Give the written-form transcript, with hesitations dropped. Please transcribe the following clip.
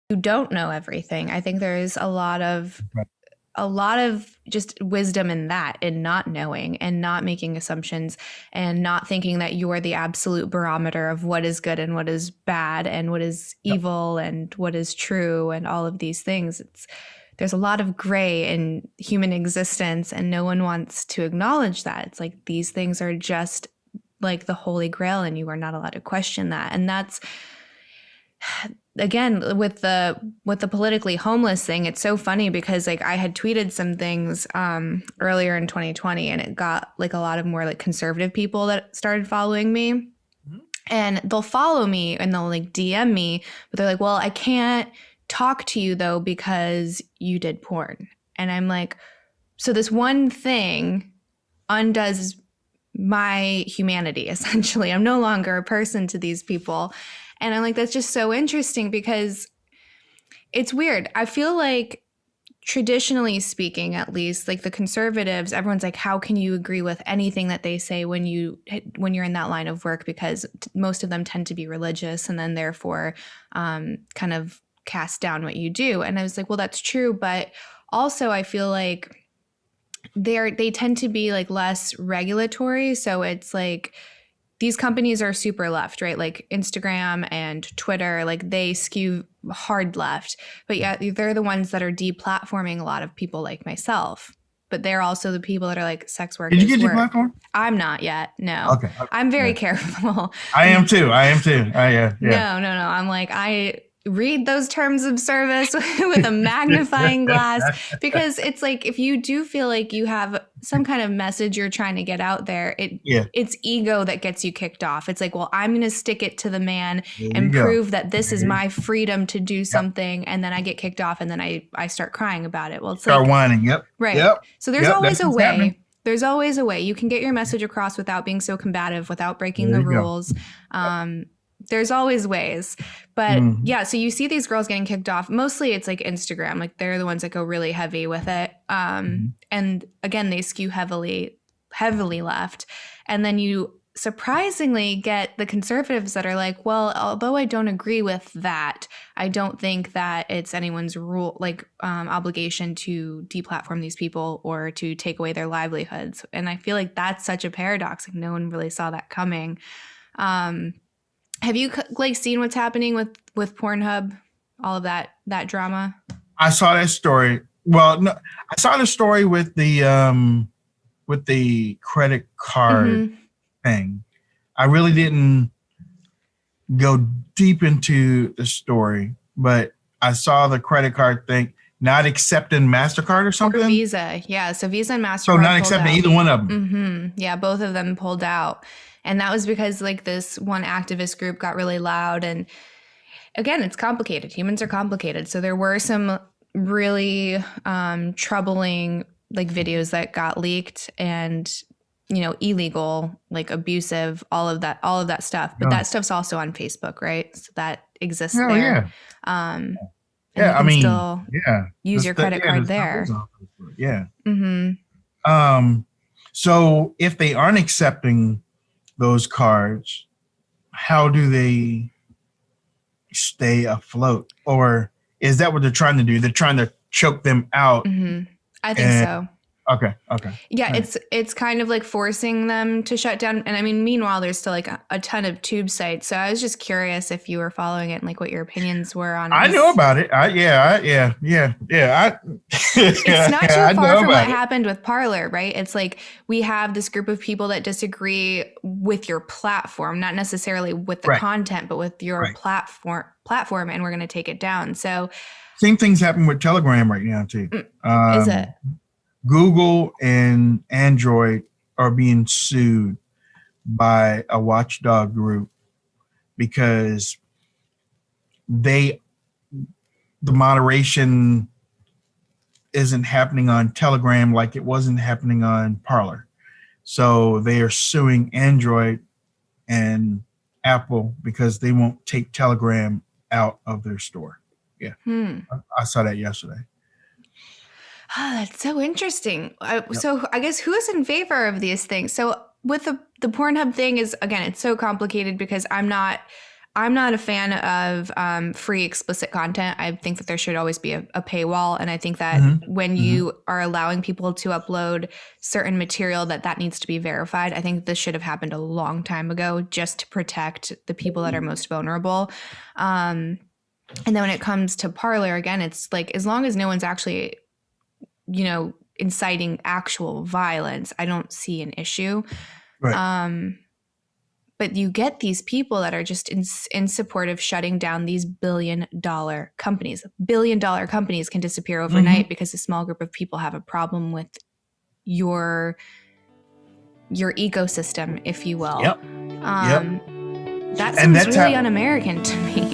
you don't know everything. I think there's a lot of just wisdom in that, in not knowing and not making assumptions and not thinking that you're the absolute barometer of what is good and what is bad and what is Yep. evil and what is true and all of these things. There's a lot of gray in human existence, and no one wants to acknowledge that. It's like these things are just like the holy grail, and you are not allowed to question that. And that's, again, with the politically homeless thing, it's so funny because like I had tweeted some things earlier in 2020, and it got like a lot of more like conservative people that started following me, Mhm. and they'll follow me and they'll like DM me, but they're like, well, I can't talk to you though because you did porn. And I'm like, so this one thing undoes my humanity, essentially. I'm no longer a person to these people. And I'm like, that's just so interesting because it's weird. I feel like, traditionally speaking, at least, like the conservatives, everyone's like, how can you agree with anything that they say when you're in that line of work? Because most of them tend to be religious, and then therefore kind of cast down what you do. And I was like, well, that's true, but also I feel like they tend to be like less regulatory. So it's like these companies are super left, right? Like Instagram and Twitter, like they skew hard left. But yet they're the ones that are deplatforming a lot of people like myself. But they're also the people that are like, sex work Did you is get your work. platform? I'm not yet. No. Okay. Okay. I'm very Yeah. careful. I am too. I am too. Yeah. Yeah. No, no, no. I'm like, I read those terms of service with a magnifying glass, because it's like if you do feel like you have some kind of message you're trying to get out there, Yeah. it's ego that gets you kicked off. It's like, well, I'm going to stick it to the man There you and go. prove that this is There you my freedom to do Yep. something, and then I get kicked off, and then I start crying about it. Well, it's Start like, whining. Yep. right. Yep. So there's Yep. always That's a what's happening. way. There's always a way. You can get your message across without being so combative, without breaking There the you go. rules. Yep. There's always ways. But Mhm. yeah, so you see these girls getting kicked off. Mostly it's like Instagram. Like they're the ones that go really heavy with it. Mhm. And again, they skew heavily left. And then you surprisingly get the conservatives that are like, well, although I don't agree with that, I don't think that it's anyone's obligation to deplatform these people or to take away their livelihoods. And I feel like that's such a paradox. Like no one really saw that coming. Um, have you like seen what's happening with Pornhub, all of that drama? I saw that story. Well, no, I saw the story with the credit card Mm-hmm. thing. I really didn't go deep into the story, but I saw the credit card thing not accepting MasterCard or Or something. Visa, yeah. So Visa and So Mastercard not pulled accepting out. either one of them. Yeah, both of them pulled out, and that was because like this one activist group got really loud. And again, it's complicated. Humans are complicated. So there were some really troubling like videos that got leaked, and illegal, like abusive, all of that stuff. But Yeah. that stuff's also on Facebook, right? So that exists Hell there. yeah. Um, and you Yeah. I can mean, still yeah. use your credit The card stuff is there. on Facebook. Yeah. Mm-hmm. Um, so if they aren't accepting those cards, how do they stay afloat? Or is that what they're trying to do? They're trying to choke them out. Mm-hmm. I think And so. okay. Okay. Yeah, All right. it's kind of like forcing them to shut down. And I mean, meanwhile, there's still like a ton of tube sites. So I was just curious if you were following it and like what your opinions were on it. I know about it. Yeah. It's not too I far know from what about it. happened with Parler, right? It's like we have this group of people that disagree with your platform, not necessarily with the Right. content, but with your Right. platform, and we're going to take it down. So, Same things happen with Telegram right now too. is it? Google and Android are being sued by a watchdog group because they the moderation isn't happening on Telegram like it wasn't happening on Parler. So they are suing Android and Apple because they won't take Telegram out of their store. Yeah, I saw that yesterday. Oh, that's so interesting. Yep. So I guess who is in favor of these things? So with the Pornhub thing is, again, it's so complicated because I'm not a fan of free explicit content. I think that there should always be a paywall. And I think that when you are allowing people to upload certain material, that needs to be verified. I think this should have happened a long time ago just to protect the people that are most vulnerable. And then when it comes to Parler, again, it's like, as long as no one's actually, inciting actual violence, I don't see an issue. Right. But you get these people that are just in support of shutting down these billion-dollar companies. Billion-dollar companies can disappear overnight because a small group of people have a problem with your ecosystem, if you will. Yep. That seems really un-American to me.